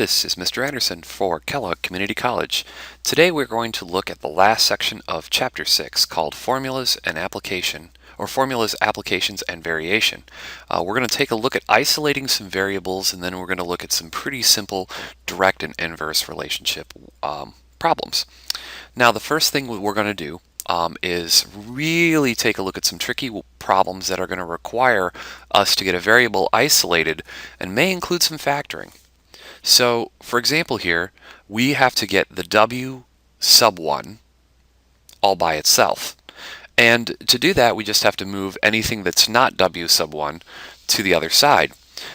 This is Mr. Anderson for Kellogg Community College. Today we're going to look at the last section of Chapter 6 called Formulas and Application, or Formulas, Applications, and Variation. We're going to take a look at isolating some variables, and then we're going to look at some pretty simple direct and inverse relationship problems. Now the first thing we're going to do is really take a look at some tricky problems that are going to require us to get a variable isolated and may include some factoring. So, for example here, we have to get the w sub 1 all by itself. And to do that, we just have to move anything that's not w sub 1 to the other side.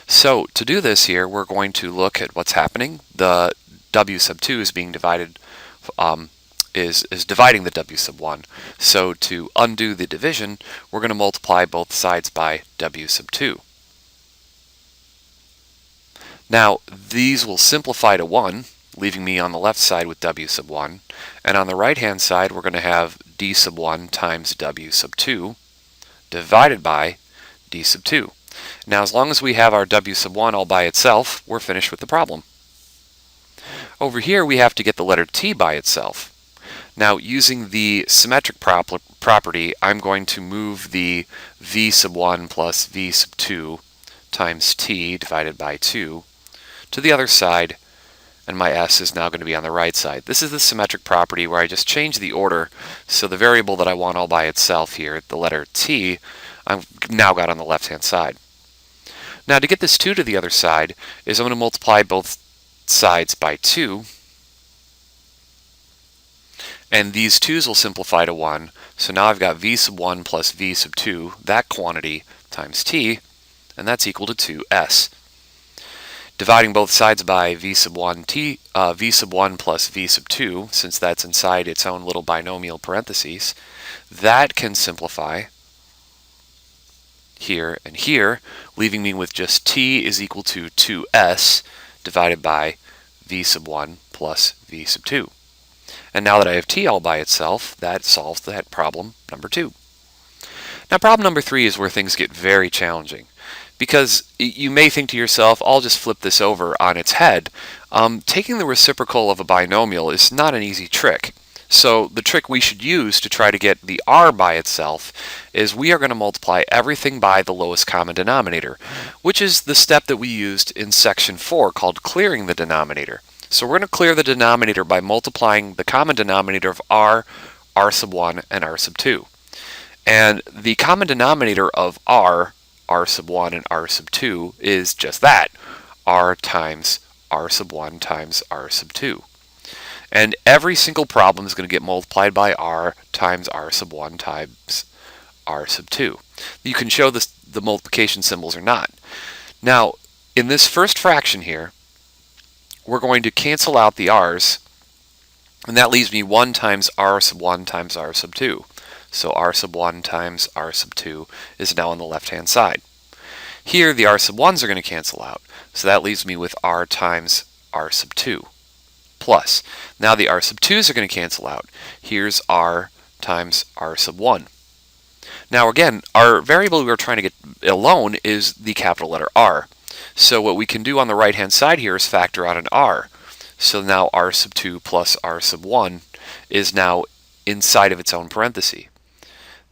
So, to do this here, we're going to look at what's happening. The w sub 2 is being divided, is dividing the w sub 1. So, to undo the division, we're going to multiply both sides by w sub 2. Now, these will simplify to 1, leaving me on the left side with w sub 1. And on the right-hand side, we're going to have d sub 1 times w sub 2 divided by d sub 2. Now, as long as we have our w sub 1 all by itself, we're finished with the problem. Over here, we have to get the letter t by itself. Now, using the symmetric property, I'm going to move the v sub 1 plus v sub 2 times t divided by 2 to the other side, and my s is now going to be on the right side. This is the symmetric property where I just change the order, so the variable that I want all by itself here, the letter t, I've now got on the left-hand side. Now to get this 2 to the other side is I'm going to multiply both sides by 2, and these 2's will simplify to 1, so now I've got v sub 1 plus v sub 2, that quantity, times t, and that's equal to 2s. Dividing both sides by v sub 1 plus v sub 2, since that's inside its own little binomial parentheses, that can simplify here and here, leaving me with just t is equal to 2s divided by v sub 1 plus v sub 2. And now that I have t all by itself, that solves that problem number 2. Now problem number 3 is where things get very challenging, because you may think to yourself, I'll just flip this over on its head. Taking the reciprocal of a binomial is not an easy trick. So the trick we should use to try to get the r by itself is we are going to multiply everything by the lowest common denominator, which is the step that we used in section 4 called clearing the denominator. So we're going to clear the denominator by multiplying the common denominator of r sub 1, and r sub 2. And the common denominator of r sub 1 and r sub 2 is just that, r times r sub 1 times r sub 2. And every single problem is going to get multiplied by r times r sub 1 times r sub 2. You can show this, the multiplication symbols or not. Now, in this first fraction here, we're going to cancel out the r's, and that leaves me 1 times r sub 1 times r sub 2. So r sub 1 times r sub 2 is now on the left-hand side. Here, the r sub 1's are going to cancel out, so that leaves me with r times r sub 2. Plus, now the r sub 2's are going to cancel out. Here's r times r sub 1. Now again, our variable we were trying to get alone is the capital letter r. So what we can do on the right-hand side here is factor out an r. So now r sub 2 plus r sub 1 is now inside of its own parenthesis.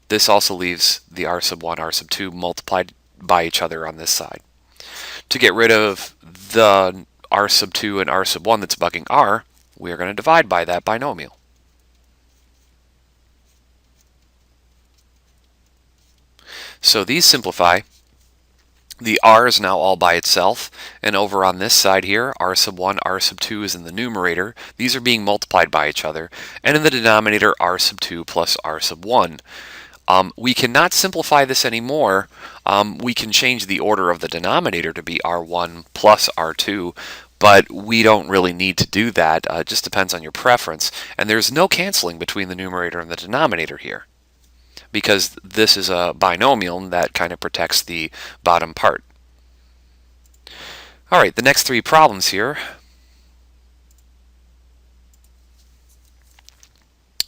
This also leaves the r sub 1, r sub 2 multiplied by each other on this side. To get rid of the r sub 2 and r sub 1 that's bugging r, we are going to divide by that binomial. So these simplify. The r is now all by itself, and over on this side here, r sub 1, r sub 2 is in the numerator. These are being multiplied by each other, and in the denominator, r sub 2 plus r sub 1. We cannot simplify this anymore. We can change the order of the denominator to be r1 plus r2, but we don't really need to do that. It just depends on your preference, and there's no canceling between the numerator and the denominator here, because this is a binomial, and that kind of protects the bottom part. Alright, the next 3 problems here.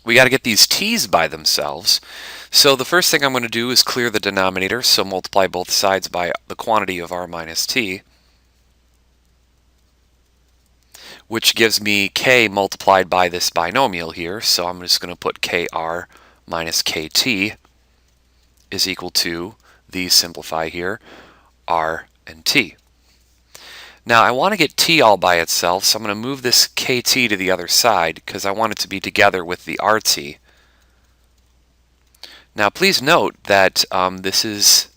We got to get these t's by themselves. So the first thing I'm going to do is clear the denominator, so multiply both sides by the quantity of r minus t. which gives me k multiplied by this binomial here. So I'm just going to put kr minus kt is equal to, these simplify here, r and t. Now I want to get t all by itself, so I'm going to move this kt to the other side because I want it to be together with the rt. Now please note that this is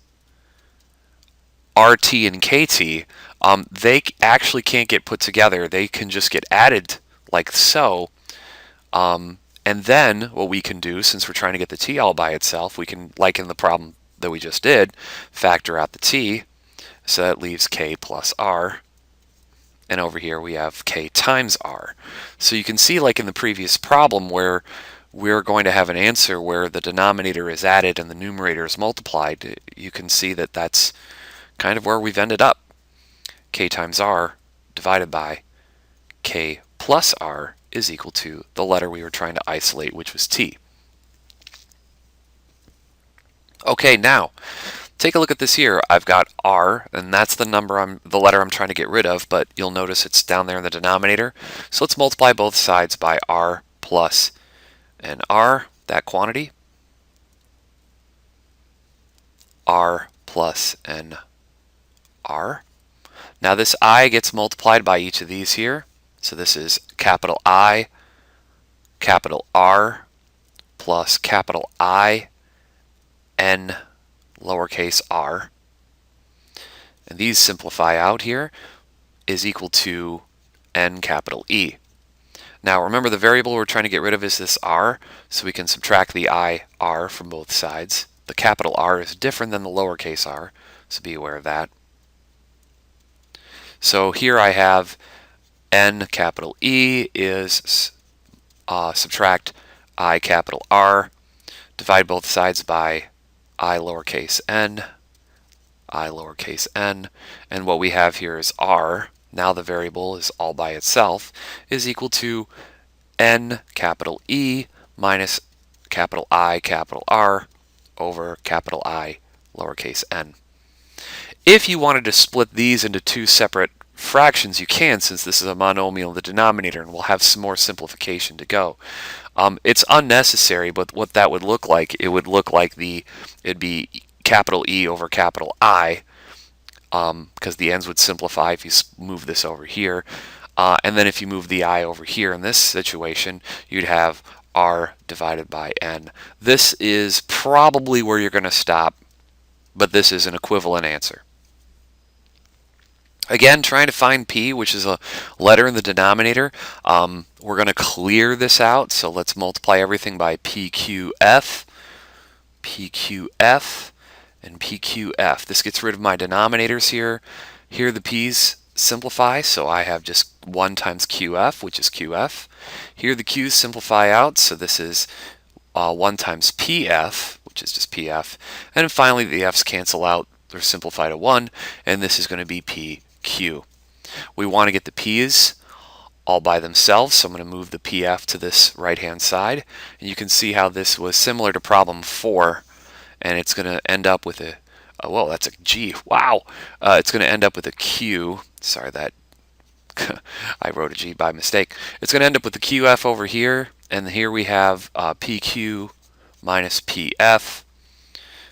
rt and kt. They actually can't get put together. They can just get added like so. And then what we can do, since we're trying to get the t all by itself, we can, like in the problem that we just did, factor out the t. So that leaves k plus r. And over here we have k times r. So you can see, like in the previous problem, where we're going to have an answer where the denominator is added and the numerator is multiplied, you can see that that's kind of where we've ended up. K times r divided by k plus r is equal to the letter we were trying to isolate, which was t. Okay, now take a look at this here. I've got r, and that's the letter I'm trying to get rid of, but you'll notice it's down there in the denominator. So let's multiply both sides by r plus an r, that quantity, r plus an r. Now this I gets multiplied by each of these here. So this is capital I, capital R, plus capital I, N, lowercase r. And these simplify out here, is equal to N capital E. Now remember, the variable we're trying to get rid of is this r, so we can subtract the I, r from both sides. The capital R is different than the lowercase r, so be aware of that. So here I have N capital E is subtract I capital R, divide both sides by I lowercase n, and what we have here is r. Now the variable is all by itself, is equal to N capital E minus capital I capital R over capital I lowercase n. If you wanted to split these into two separate fractions, you can, since this is a monomial in the denominator, and we'll have some more simplification to go. It's unnecessary, but what that would look like, it would look like it'd be capital E over capital I, because the ends would simplify if you move this over here. And then if you move the I over here in this situation, you'd have R divided by N. This is probably where you're going to stop, but this is an equivalent answer. Again, trying to find P, which is a letter in the denominator. We're going to clear this out, so let's multiply everything by PQF, PQF, and PQF. This gets rid of my denominators here. Here the P's simplify, so I have just 1 times QF, which is QF. Here the Q's simplify out, so this is 1 times PF, which is just PF. And finally the F's cancel out, they're simplified to 1, and this is going to be PQ. We want to get the P's all by themselves, so I'm going to move the PF to this right-hand side, and you can see how this was similar to problem 4, and it's going to end up with a, whoa, that's a G, wow! It's going to end up with a Q, sorry that I wrote a G by mistake. It's going to end up with the QF over here, and here we have PQ minus PF,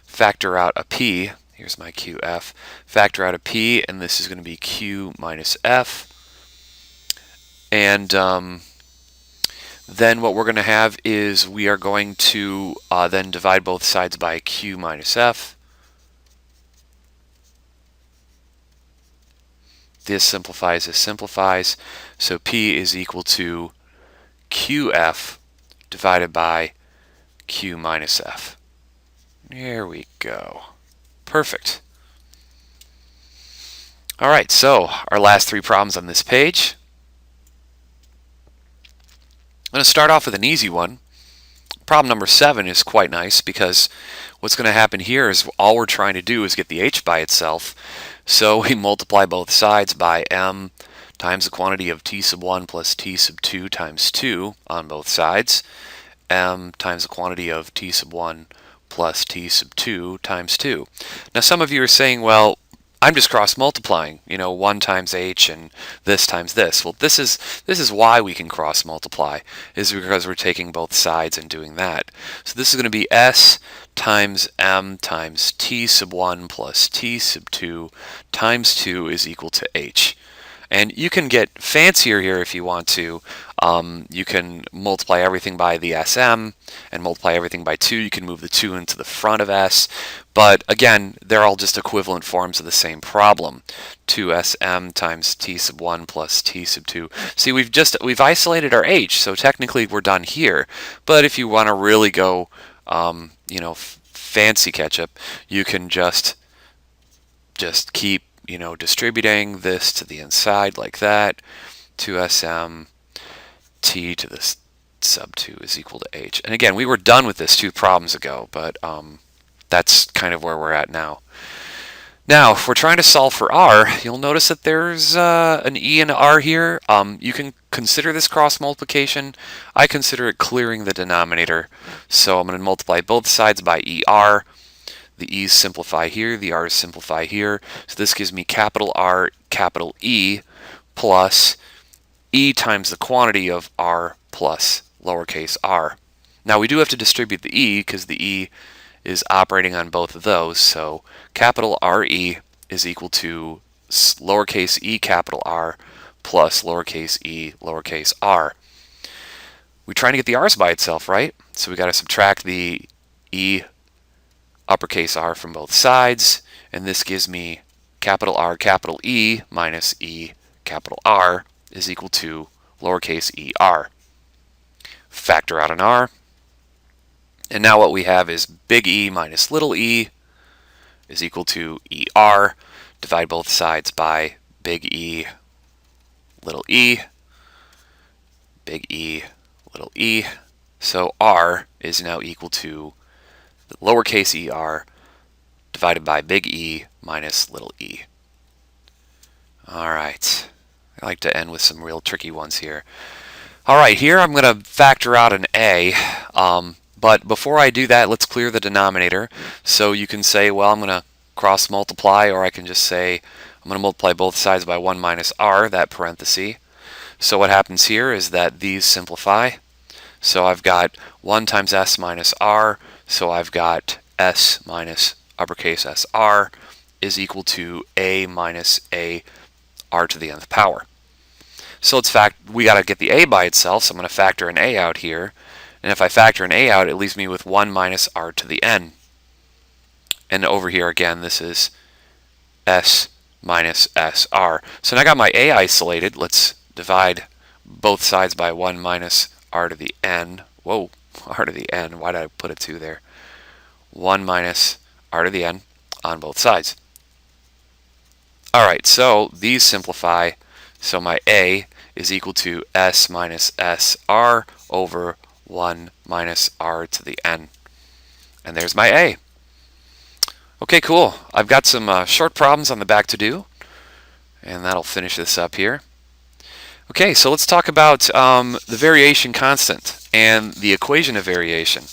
factor out a P, here's my QF, factor out a P, and this is going to be Q minus F. And then what we're going to have is we are going to then divide both sides by Q minus F. This simplifies, so P is equal to QF divided by Q minus F. There we go. Perfect. All right, so our last 3 problems on this page. I'm going to start off with an easy one. Problem number 7 is quite nice because what's going to happen here is all we're trying to do is get the h by itself. So we multiply both sides by m times the quantity of t sub 1 plus t sub 2 times 2 on both sides, m times the quantity of t sub 1 plus t sub 2 times 2. Now some of you are saying, well, I'm just cross multiplying, 1 times h and this times this. Well, this is why we can cross multiply, is because we're taking both sides and doing that. So this is going to be s times m times t sub 1 plus t sub 2 times 2 is equal to h. And you can get fancier here if you want to. You can multiply everything by the SM and multiply everything by 2. You can move the 2 into the front of S. But again, they're all just equivalent forms of the same problem. 2SM times t sub 1 plus t sub 2. See, we've isolated our h, so technically we're done here. But if you want to really go, fancy ketchup, you can just keep distributing this to the inside like that. 2SM t to the sub 2 is equal to h. And again, we were done with this 2 problems ago, but that's kind of where we're at now. Now, if we're trying to solve for r, you'll notice that there's an e and an r here. You can consider this cross multiplication. I consider it clearing the denominator. So I'm going to multiply both sides by er. The e's simplify here, the r's simplify here. So this gives me capital R, capital E, plus E times the quantity of R plus lowercase r. Now we do have to distribute the E because the E is operating on both of those. So capital RE is equal to lowercase e capital R plus lowercase e lowercase r. We're trying to get the r's by itself, right? So we got to subtract the E uppercase R from both sides, and this gives me capital R capital E minus E capital R is equal to lowercase er. Factor out an r, and now what we have is big E minus little e is equal to er. Divide both sides by big E, little e, big E, little e. So r is now equal to the lowercase er divided by big E minus little e. All right, I like to end with some real tricky ones here. All right, here I'm going to factor out an a, but before I do that, let's clear the denominator. So you can say, well, I'm going to cross multiply, or I can just say I'm going to multiply both sides by 1 minus r, that parenthesis. So what happens here is that these simplify. So I've got 1 times s minus r, so I've got s minus uppercase sr is equal to a minus a r to the nth power. So we got to get the a by itself, so I'm going to factor an a out here. And if I factor an a out, it leaves me with 1 minus r to the n. And over here again, this is s minus sr. So now I got my a isolated. Let's divide both sides by 1 minus r to the n. Whoa, r to the n. Why did I put a 2 there? 1 minus r to the n on both sides. Alright, so these simplify. So my a is equal to s minus sr over 1 minus r to the n. And there's my a. Okay, cool. I've got some short problems on the back to do, and that'll finish this up here. Okay, so let's talk about the variation constant and the equation of variation.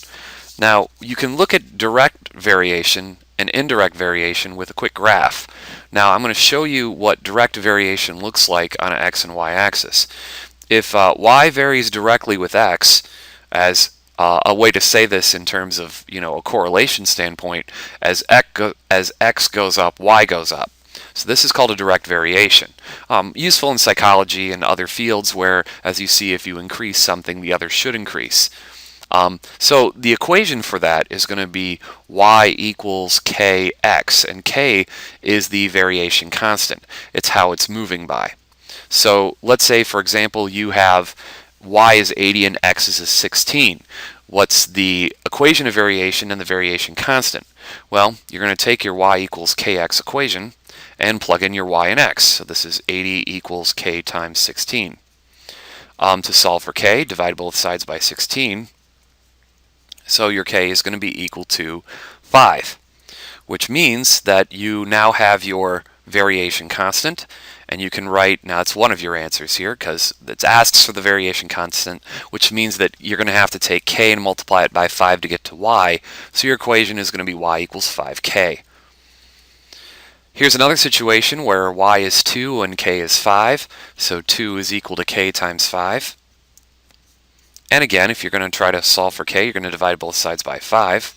Now, you can look at direct variation and indirect variation with a quick graph. Now, I'm going to show you what direct variation looks like on an x and y axis. If y varies directly with x, as a way to say this in terms of a correlation standpoint, as x goes up, y goes up. So this is called a direct variation. Useful in psychology and other fields where, as you see, if you increase something, the other should increase. So the equation for that is going to be y equals kx, and k is the variation constant. It's how it's moving by. So let's say, for example, you have y is 80 and x is 16. What's the equation of variation and the variation constant? Well, you're going to take your y equals kx equation and plug in your y and x. So this is 80 equals k times 16. To solve for k, divide both sides by 16. So your k is going to be equal to 5, which means that you now have your variation constant, and you can write, now it's one of your answers here because it asks for the variation constant, which means that you're going to have to take k and multiply it by 5 to get to y, so your equation is going to be y equals 5k. Here's another situation where y is 2 and k is 5, so 2 is equal to k times 5. And again, if you're going to try to solve for k, you're going to divide both sides by 5.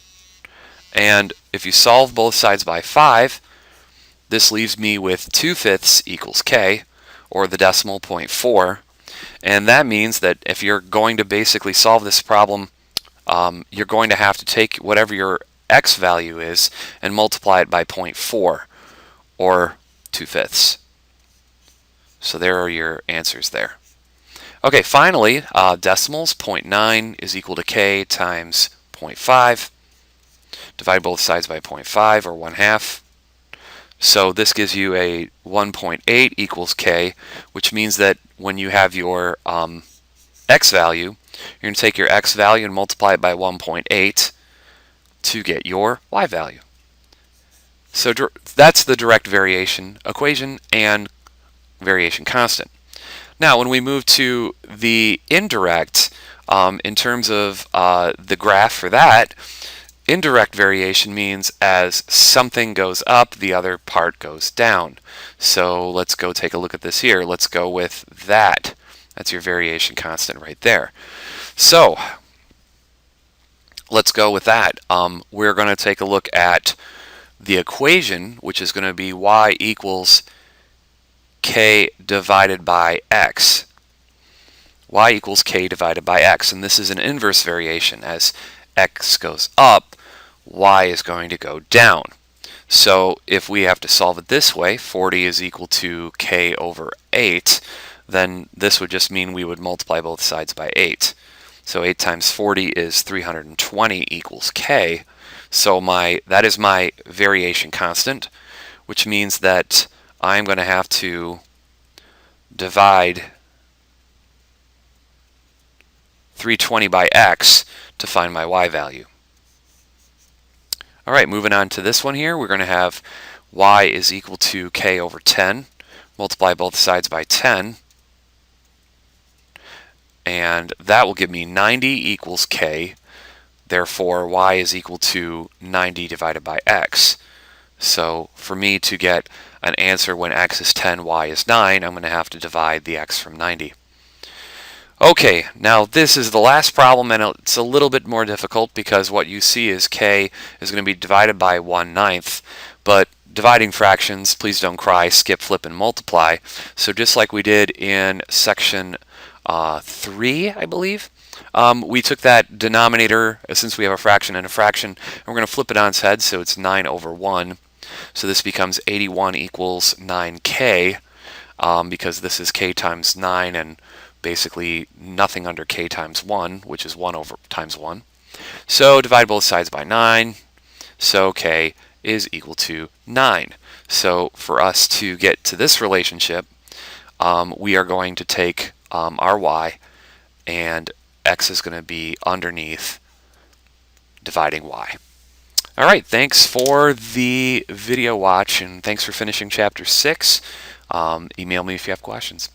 And if you solve both sides by 5, this leaves me with 2/5 equals k, or the decimal 0.4. And that means that if you're going to basically solve this problem, you're going to have to take whatever your x value is and multiply it by 0.4, or 2/5. So there are your answers there. Okay, finally, decimals, 0.9 is equal to k times 0.5. Divide both sides by 0.5, or 1/2. So this gives you a 1.8 equals k, which means that when you have your x value, you're going to take your x value and multiply it by 1.8 to get your y value. So that's the direct variation equation and variation constant. Now, when we move to the indirect, in terms of the graph for that, indirect variation means as something goes up, the other part goes down. So let's go take a look at this here. Let's go with that. That's your variation constant right there. So let's go with that. We're going to take a look at the equation, which is going to be y equals k divided by x. Y equals k divided by x, and this is an inverse variation. As x goes up, y is going to go down. So if we have to solve it this way, 40 is equal to k over 8, then this would just mean we would multiply both sides by 8. So 8 times 40 is 320 equals k. So that is my variation constant, which means that I'm going to have to divide 320 by x to find my y value. Alright, moving on to this one here, we're going to have y is equal to k over 10. Multiply both sides by 10. And that will give me 90 equals k. Therefore, y is equal to 90 divided by x. So for me to get an answer when x is 10, y is 9, I'm going to have to divide the x from 90. Okay, now this is the last problem, and it's a little bit more difficult because what you see is k is going to be divided by 1/9, but dividing fractions, please don't cry, skip, flip, and multiply. So just like we did in section 3, I believe, we took that denominator, since we have a fraction and a fraction, and we're going to flip it on its head, so it's 9 over 1. So this becomes 81 equals 9k, because this is k times 9 and basically nothing under k times 1, which is 1 over times 1. So divide both sides by 9, so k is equal to 9. So for us to get to this relationship, we are going to take our y, and x is going to be underneath dividing y. Alright, thanks for the video watch, and thanks for finishing chapter 6. Email me if you have questions.